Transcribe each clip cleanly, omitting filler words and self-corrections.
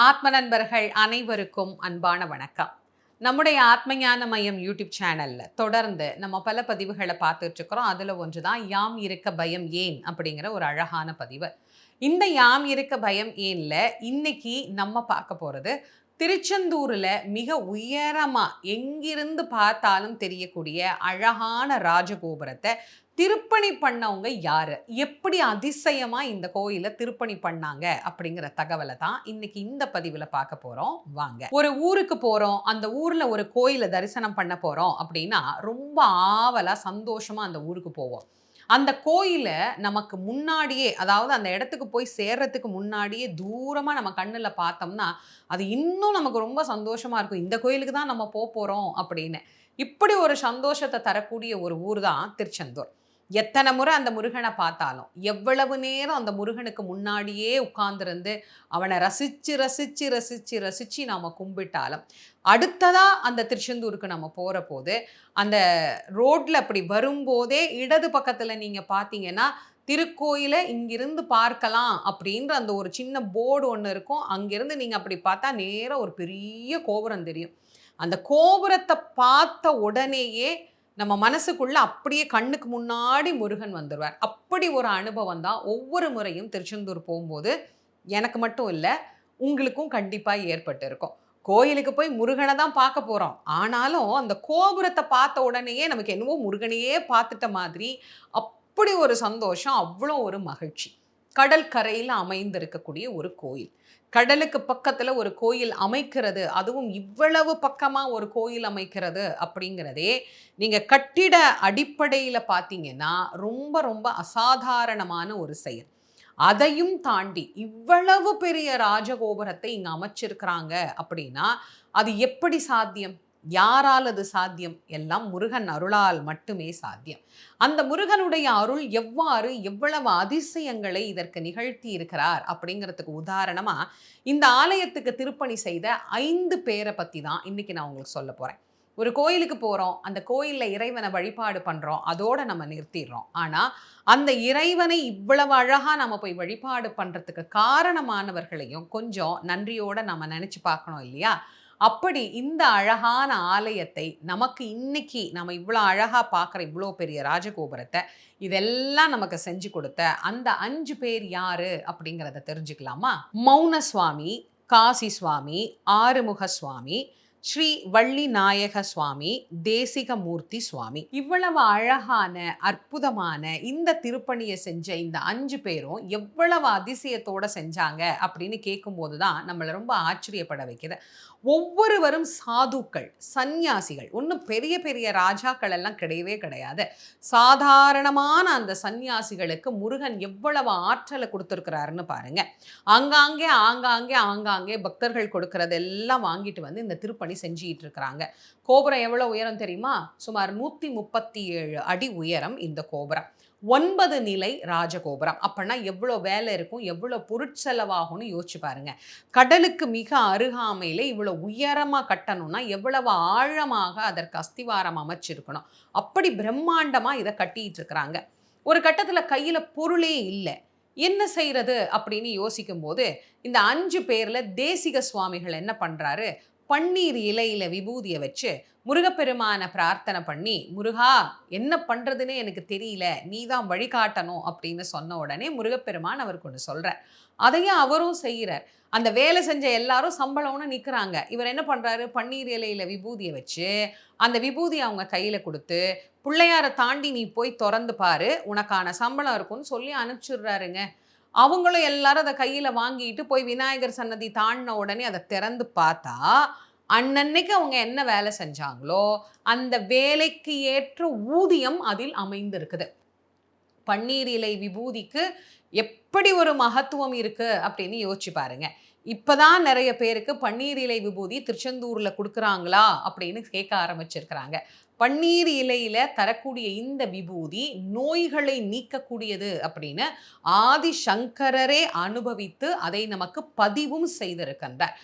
ஆத்ம நண்பர்கள் அனைவருக்கும் அன்பான வணக்கம். நம்முடைய ஆத்மஞான மையம் யூடியூப் சேனல்ல தொடர்ந்து நம்ம பல பதிவுகளை பார்த்துட்டு இருக்கிறோம். அதுல ஒன்றுதான் யாம் இருக்க பயம் ஏன் அப்படிங்கிற ஒரு அழகான பதிவு. இந்த யாம் இருக்க பயம் ஏன்ல இன்னைக்கு நம்ம பார்க்க போறது திருச்செந்தூர்ல மிக உயரமா எங்கிருந்து பார்த்தாலும் தெரியக்கூடிய அழகான ராஜகோபுரத்தை திருப்பணி பண்ணவங்க யாரு? எப்படி அதிசயமா இந்த கோயில திருப்பணி பண்ணாங்க? அப்படிங்கிற தகவல தான் இன்னைக்கு இந்த பதிவுல பார்க்க போறோம். வாங்க. ஒரு ஊருக்கு போறோம். அந்த ஊர்ல ஒரு கோயில தரிசனம் பண்ண போறோம் அப்படின்னா, ரொம்ப ஆவலா, சந்தோஷமா அந்த ஊருக்கு போவோம். அந்த கோயில நமக்கு முன்னாடியே, அதாவது அந்த இடத்துக்கு போய் சேர்றதுக்கு முன்னாடியே தூரமா நம்ம கண்ணுல பார்த்தோம்னா, அது இன்னும் நமக்கு ரொம்ப சந்தோஷமா இருக்கும். இந்த கோயிலுக்கு தான் நம்ம போறோம் அப்படின்னு. இப்படி ஒரு சந்தோஷத்த தரக்கூடிய ஒரு ஊர் தான் திருச்செந்தூர். எத்தனை முறை அந்த முருகன பார்த்தாலும், எவ்வளவு நேரம் அந்த முருகனுக்கு முன்னாடியே உட்கார்ந்திருந்து, அவன ரசிச்சு, ரசிச்சு, ரசிச்சு, ரசிச்சு நாம கும்பிட்டாலும், அடுத்ததா அந்த திருச்செந்தூருக்கு நம்ம போறபோது, அந்த ரோட்ல அப்படி வரும்போதே இடது பக்கத்துல நீங்க பார்த்தீங்கன்னா, திருக்கோயில இங்கிருந்து பார்க்கலாம் அப்படின்ற அந்த ஒரு சின்ன போர்டு ஒண்ணு இருக்கும். அங்கிருந்து நீங்க அப்படி பார்த்தா நேரா ஒரு பெரிய கோபுரம் தெரியும். அந்த கோபுரத்த பார்த்த உடனேயே நம்ம மனசுக்குள்ள அப்படியே கண்ணுக்கு முன்னாடி முருகன் வந்துருவார். அப்படி ஒரு அனுபவம் தான் ஒவ்வொரு முறையும் திருச்செந்தூர் போம்போது எனக்கு மட்டும் இல்ல, உங்களுக்கும் கண்டிப்பா ஏற்பட்டிருக்கும். கோயிலுக்கு போய் முருகன தான் பார்க்க போறோம். ஆனாலும் அந்த கோபுரத்த பார்த்த உடனேயே நமக்கு என்னவோ முருகனையே பார்த்துட்ட மாதிரி அப்படி ஒரு சந்தோஷம், அவ்வளோ ஒரு மகிழ்ச்சி. கடல் கரையில அமைந்திருக்கக்கூடிய ஒரு கோயில். கடலுக்கு பக்கத்துல ஒரு கோயில் அமைக்கிறது, அதுவும் இவ்வளவு பக்கமா ஒரு கோயில் அமைக்கிறது அப்படிங்கிறதே, நீங்க கட்டிட அடிப்படையில பார்த்தீங்கன்னா, ரொம்ப ரொம்ப அசாதாரணமான ஒரு செயல். அதையும் தாண்டி இவ்வளவு பெரிய ராஜகோபுரத்தை இங்க அமைச்சிருக்கிறாங்க அப்படின்னா, அது எப்படி சாத்தியம்? யாரால் அது சாத்தியம்? எல்லாம் முருகன் அருளால் மட்டுமே சாத்தியம். அந்த முருகனுடைய அருள் எவ்வாறு, எவ்வளவு அதிசயங்களை இதற்கு நிகழ்த்தி இருக்கிறார் அப்படிங்கிறதுக்கு உதாரணமா, இந்த ஆலயத்துக்கு திருப்பணி செய்த 5 பேரை பத்தி தான் இன்னைக்கு நான் உங்களுக்கு சொல்ல போறேன். ஒரு கோயிலுக்கு போறோம். அந்த கோயில்ல இறைவனை வழிபாடு பண்றோம். அதோட நம்ம நிறுத்திடுறோம். ஆனா, அந்த இறைவனை இவ்வளவு அழகா நம்ம போய் வழிபாடு பண்றதுக்கு காரணமானவர்களையும் கொஞ்சம் நன்றியோட நம்ம நினைச்சு பார்க்கணும் இல்லையா? அப்படி இந்த அழகான ஆலயத்தை நமக்கு இன்னைக்கு நம்ம இவ்வளோ அழகா பார்க்குற இவ்வளோ பெரிய ராஜகோபுரத்தை இதெல்லாம் நமக்கு செஞ்சு கொடுத்த அந்த 5 பேர் யாரு அப்படிங்கிறத தெரிஞ்சுக்கலாமா? மௌன சுவாமி, காசி சுவாமி, ஆறுமுக சுவாமி, ஸ்ரீ வள்ளி நாயக சுவாமி, தேசிகமூர்த்தி சுவாமி. இவ்வளவு அழகான, அற்புதமான இந்த திருப்பணியை செஞ்ச இந்த 5 பேரும் எவ்வளவு அதிசயத்தோட செஞ்சாங்க அப்படின்னு கேட்கும்போது தான் நம்மளை ரொம்ப ஆச்சரியப்பட வைக்குது. ஒவ்வொருவரும் சாதுக்கள், சந்நியாசிகள். ஒன்றும் பெரிய பெரிய ராஜாக்கள் எல்லாம் கிடையவே கிடையாது. சாதாரணமான அந்த சந்நியாசிகளுக்கு முருகன் எவ்வளவு ஆற்றலை கொடுத்துருக்கிறாருன்னு பாருங்க. ஆங்காங்கே ஆங்காங்கே ஆங்காங்கே பக்தர்கள் கொடுக்கறதெல்லாம் வாங்கிட்டு வந்து இந்த திருப்பணி செஞ்சுட்டு இருக்கிறாங்க. கோபுரம் எவ்வளவு உயரம் தெரியுமா? சுமார் 137 அடி உயரம் இந்த கோபுரம். 9 நிலை ராஜகோபுரம். அப்பன்னா எவ்வளோ வேலை இருக்கும், எவ்வளோ பொருட்செலவாகும்னு யோசிச்சு பாருங்க. கடலுக்கு மிக அருகாமையில இவ்வளோ உயரமா கட்டணும்னா எவ்வளவு ஆழமாக அதற்கு அஸ்திவாரம் அமைச்சிருக்கணும். அப்படி பிரம்மாண்டமா இதை கட்டிட்டு இருக்கிறாங்க. ஒரு கட்டத்துல கையில பொருளே இல்லை. என்ன செய்யறது அப்படின்னு யோசிக்கும் போது இந்த 5 பேர்ல தேசிக சுவாமிகள் என்ன பண்றாரு? பன்னீர் இலையில விபூதியை வச்சு முருகப்பெருமான பிரார்த்தனை பண்ணி, முருகா என்ன பண்றதுன்னே எனக்கு தெரியல, நீ தான் வழிகாட்டணும் அப்படின்னு சொன்ன உடனே முருகப்பெருமான் அவருக்கு ஒன்று சொல்றார். அதையும் அவரும் செய்கிறார். அந்த வேலை செஞ்ச எல்லாரும் சம்பளம்னு நிற்கிறாங்க. இவர் என்ன பண்றாரு? பன்னீர் இலையில விபூதியை வச்சு அந்த விபூதியை அவங்க கையில கொடுத்து, பிள்ளையாரை தாண்டி நீ போய் திறந்து பாரு, உனக்கான சம்பளம் இருக்கும்னு சொல்லி அனுப்பிச்சுடுறாருங்க. அவங்களும் எல்லாரும் அதை கையில வாங்கிட்டு போய் விநாயகர் சன்னதி தாண்டின உடனே அதை திறந்து பார்த்தா, அன்னன்னைக்கு அவங்க என்ன வேலை செஞ்சாங்களோ அந்த வேலைக்கு ஏற்ற ஊதியம் அதில் அமைந்திருக்குது. பன்னீர் இலை விபூதிக்கு எப்படி ஒரு மகத்துவம் இருக்கு அப்படின்னு யோசிச்சு பாருங்க. இப்பதான் நிறைய பேருக்கு பன்னீர் இலை விபூதி திருச்செந்தூர்ல கொடுக்குறாங்களா அப்படின்னு கேட்க ஆரம்பிச்சிருக்கிறாங்க. பன்னீர் இலையில தரக்கூடிய இந்த விபூதி நோய்களை நீக்கக்கூடியது அப்படின்னு ஆதிசங்கரரே அனுபவித்து அதை நமக்கு பதிவும் செய்திருக்கின்றார்.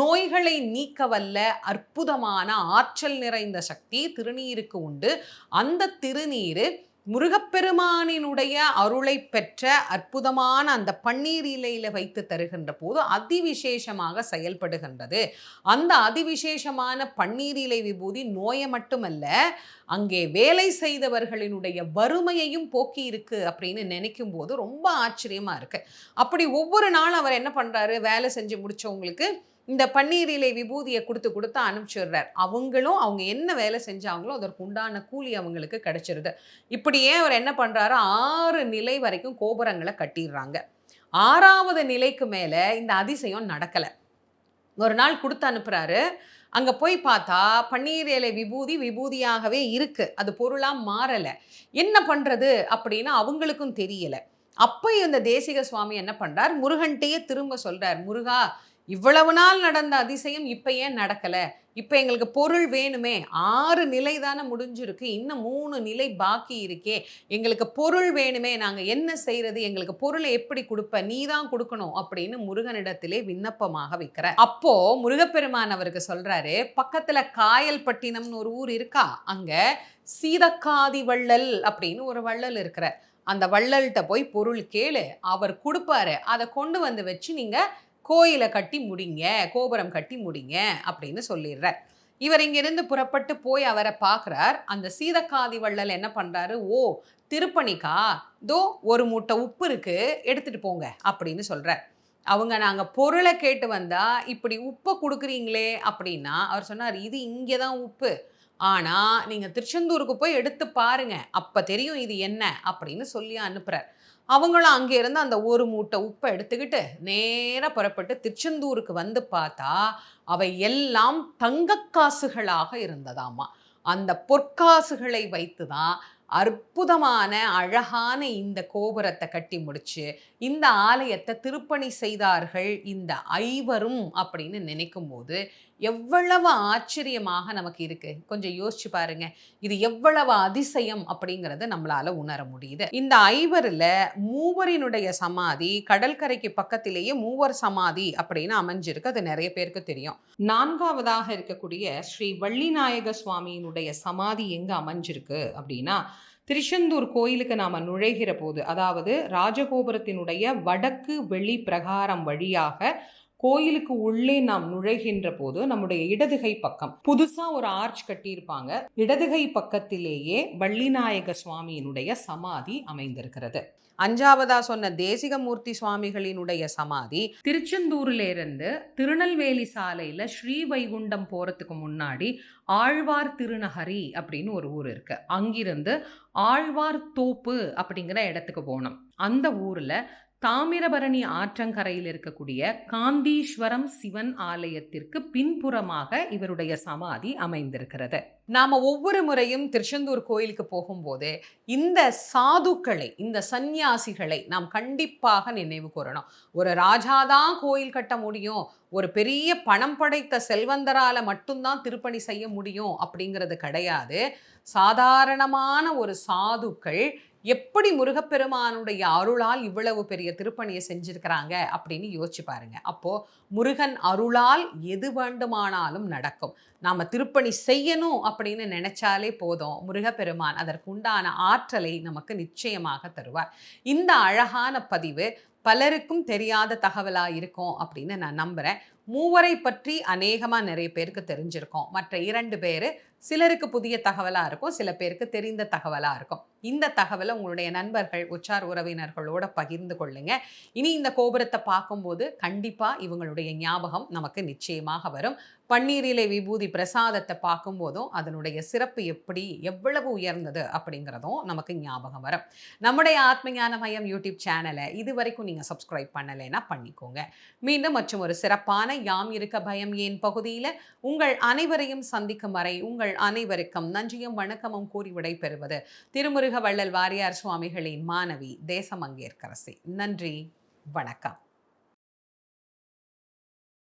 நோய்களை நீக்க வல்ல அற்புதமான ஆற்றல் நிறைந்த சக்தி திருநீருக்கு உண்டு. அந்த திருநீரு முருகப்பெருமானினுடைய அருளை பெற்ற அற்புதமான அந்த பன்னீர் இலையில வைத்து தருகின்ற போது அதிவிசேஷமாக செயல்படுகின்றது. அந்த அதிவிசேஷமான பன்னீர் இலை விபூதி நோயை மட்டுமல்ல, அங்கே வேலை செய்தவர்களினுடைய வறுமையையும் போக்கி இருக்கு அப்படின்னு நினைக்கும் போது ரொம்ப ஆச்சரியமா இருக்கு. அப்படி ஒவ்வொரு நாளும் அவர் என்ன பண்றாரு, வேலை செஞ்சு முடிச்சவங்களுக்கு இந்த பன்னீர் இலை விபூதியை கொடுத்து அனுப்பிச்சிடுறார். அவங்களும் அவங்க என்ன வேலை செஞ்சாங்களோ அதற்கு உண்டான கூலி அவங்களுக்கு கிடைச்சிருது. இப்படியே அவர் என்ன பண்றாரு, 6 நிலை வரைக்கும் கோபுரங்களை கட்டிடுறாங்க. 6வது நிலைக்கு மேல இந்த அதிசயம் நடக்கல. ஒரு நாள் கொடுத்து அனுப்புறாரு. அங்க போய் பார்த்தா பன்னீர் இலை விபூதி விபூதியாகவே இருக்கு. அது பொருளா மாறல. என்ன பண்றது அப்படின்னு அவங்களுக்கும் தெரியல. அப்ப இந்த தேசிக சுவாமி என்ன பண்றார், முருகன்கிட்டயே திரும்ப சொல்றார், முருகா, இவ்வளவு நாள் நடந்த அதிசயம் இப்ப ஏன் நடக்கல? இப்ப எங்களுக்கு பொருள் வேணுமே. 6 நிலை தானே முடிஞ்சிருக்கு, இன்னும் 3 நிலை பாக்கி இருக்கே. எங்களுக்கு பொருள் வேணுமே, நாங்க என்ன செய்யறது? எங்களுக்கு பொருளை எப்படி கொடுப்ப? நீ தான் கொடுக்கணும் அப்படின்னு முருகனிடத்திலே விண்ணப்பமாக வைக்கிறார். அப்போ முருகப்பெருமான் அவருக்கு சொல்றாரு, பக்கத்துல காயல்பட்டினம்னு ஒரு ஊர் இருக்கா, அங்க சீதக்காதி வள்ளல் அப்படின்னு ஒரு வள்ளல் இருக்கிறார். அந்த வள்ளல்கிட்ட போய் பொருள் கேளு, அவர் கொடுப்பாரு. அதை கொண்டு வந்து வச்சு நீங்க கோயிலை கட்டி முடிங்க, கோபுரம் கட்டி முடிங்க அப்படின்னு சொல்லிடுறார். இவர் இங்கிருந்து புறப்பட்டு போய் அவரை பார்க்குறார். அந்த சீதக்காதி வள்ளல் என்ன பண்ணுறாரு, ஓ திருப்பணிக்கா, தோ ஒரு மூட்டை உப்பு இருக்கு, எடுத்துட்டு போங்க அப்படின்னு சொல்கிறார். அவங்க நாங்கள் பொருளை கேட்டு வந்தா இப்படி உப்பை கொடுக்குறீங்களே அப்படின்னா, அவர் சொன்னார், இது இங்கே தான் உப்பு, ஆனால் நீங்கள் திருச்செந்தூருக்கு போய் எடுத்து பாருங்க, அப்போ தெரியும் இது என்ன அப்படின்னு சொல்லி அனுப்புகிறார். அவங்களும் அங்கே இருந்து அந்த ஒரு மூட்டை உப்பை எடுத்துக்கிட்டு நேராக புறப்பட்டு திருச்செந்தூருக்கு வந்து பார்த்தா அவை எல்லாம் தங்கக்காசுகளாக இருந்ததாமா. அந்த பொற்காசுகளை வைத்து தான் அற்புதமான அழகான இந்த கோபுரத்தை கட்டி முடிச்சு இந்த ஆலயத்தை திருப்பணி செய்தார்கள் இந்த ஐவரும் அப்படின்னு நினைக்கும் போது எவ்வளவு ஆச்சரியமாக நமக்கு இருக்கு. கொஞ்சம் யோசிச்சு பாருங்க, இது எவ்வளவு அதிசயம் அப்படிங்கறது நம்மளால உணர முடியுது. இந்த ஐவரில் மூவரினுடைய சமாதி கடற்கரைக்கு பக்கத்திலேயே மூவர் சமாதி அப்படின்னு அமைஞ்சிருக்கு. அது நிறைய பேருக்கு தெரியும். 4வதாக இருக்கக்கூடிய ஸ்ரீ வள்ளிநாயக சுவாமியினுடைய சமாதி எங்க அமைஞ்சிருக்கு அப்படின்னா, திருச்செந்தூர் கோயிலுக்கு நாம நுழைகிற போது, அதாவது ராஜகோபுரத்தினுடைய வடக்கு வெளி பிரகாரம் வழியாக கோயிலுக்கு உள்ளே நாம் நுழைகின்ற போது நம்முடைய இடதுகை பக்கம் புதுசா ஒரு ஆர்ச் கட்டியிருப்பாங்க. இடதுகை பக்கத்திலேயே வள்ளிநாயக சுவாமியினுடைய சமாதி அமைந்திருக்கிறது. 5வதா சொன்ன தேசிகமூர்த்தி சுவாமிகளினுடைய சமாதி திருச்செந்தூர்ல இருந்து திருநெல்வேலி சாலையில ஸ்ரீவைகுண்டம் போறதுக்கு முன்னாடி ஆழ்வார் திருநகரி அப்படின்னு ஒரு ஊர் இருக்கு. அங்கிருந்து ஆழ்வார் தோப்பு அப்படிங்கிற இடத்துக்கு போனோம். அந்த ஊர்ல தாமிரபரணி ஆற்றங்கரையில் இருக்கக்கூடிய காந்தீஸ்வரம் சிவன் ஆலயத்திற்கு பின்புறமாக இவருடைய சமாதி அமைந்திருக்கிறது. நாம ஒவ்வொரு முறையும் திருச்செந்தூர் கோயிலுக்கு போகும்போது இந்த சாதுக்களை, இந்த சந்நியாசிகளை நாம் கண்டிப்பாக நினைவு கூறணும். ஒரு ராஜாதான் கோயில் கட்ட முடியும், ஒரு பெரிய பணம் படைத்த செல்வந்தரால மட்டும்தான் திருப்பணி செய்ய முடியும் அப்படிங்கிறது கிடையாது. சாதாரணமான ஒரு சாதுக்கள் எப்படி முருகப்பெருமானுடைய அருளால் இவ்வளவு பெரிய திருப்பணியை செஞ்சிருக்கிறாங்க அப்படின்னு யோசிச்சு பாருங்க. அப்போ முருகன் அருளால் எது வேண்டுமானாலும் நடக்கும். நாம திருப்பணி செய்யணும் அப்படின்னு நினைச்சாலே போதும், முருகப்பெருமான் அதற்குண்டான ஆற்றலை நமக்கு நிச்சயமாக தருவார். இந்த அழகான பதிவு பலருக்கும் தெரியாத தகவலா இருக்கும் அப்படின்னு நான் நம்புறேன். மூவரை பற்றி அநேகமா நிறைய பேருக்கு தெரிஞ்சிருக்கும். மற்ற 2 பேரு சிலருக்கு புதிய தகவலா இருக்கும், சில பேருக்கு தெரிந்த தகவலா இருக்கும். இந்த தகவலை உங்களுடைய நண்பர்கள், உற்றார் உறவினர்களோட பகிர்ந்து கொள்ளுங்க. இனி இந்த கோபுரத்தை பார்க்கும்போது கண்டிப்பா இவங்களுடைய ஞாபகம் நமக்கு நிச்சயமாக வரும். பன்னீரிலை விபூதி பிரசாதத்தை பார்க்கும்போதும் அதனுடைய சிறப்பு எப்படி, எவ்வளவு உயர்ந்தது அப்படிங்கிறதும் நமக்கு ஞாபகம் வரும். நம்முடைய ஆத்மஞான மையம் யூடியூப் சேனலை இது வரைக்கும் நீங்க சப்ஸ்கிரைப் பண்ணலைன்னா பண்ணிக்கோங்க. மீண்டும் மற்றும் ஒரு சிறப்பான யாம் இருக்க பயம் ஏன் பகுதியில் உங்கள் அனைவரையும் சந்திக்கும் வரை உங்கள் அனைவருக்கும் நன்றியும் வணக்கமும் கூறி விடைபெறுவது திருமுருக வள்ளல் வாரியார் சுவாமிகளின் மாணவி தேசமங்கேற்கரசி. நன்றி, வணக்கம்.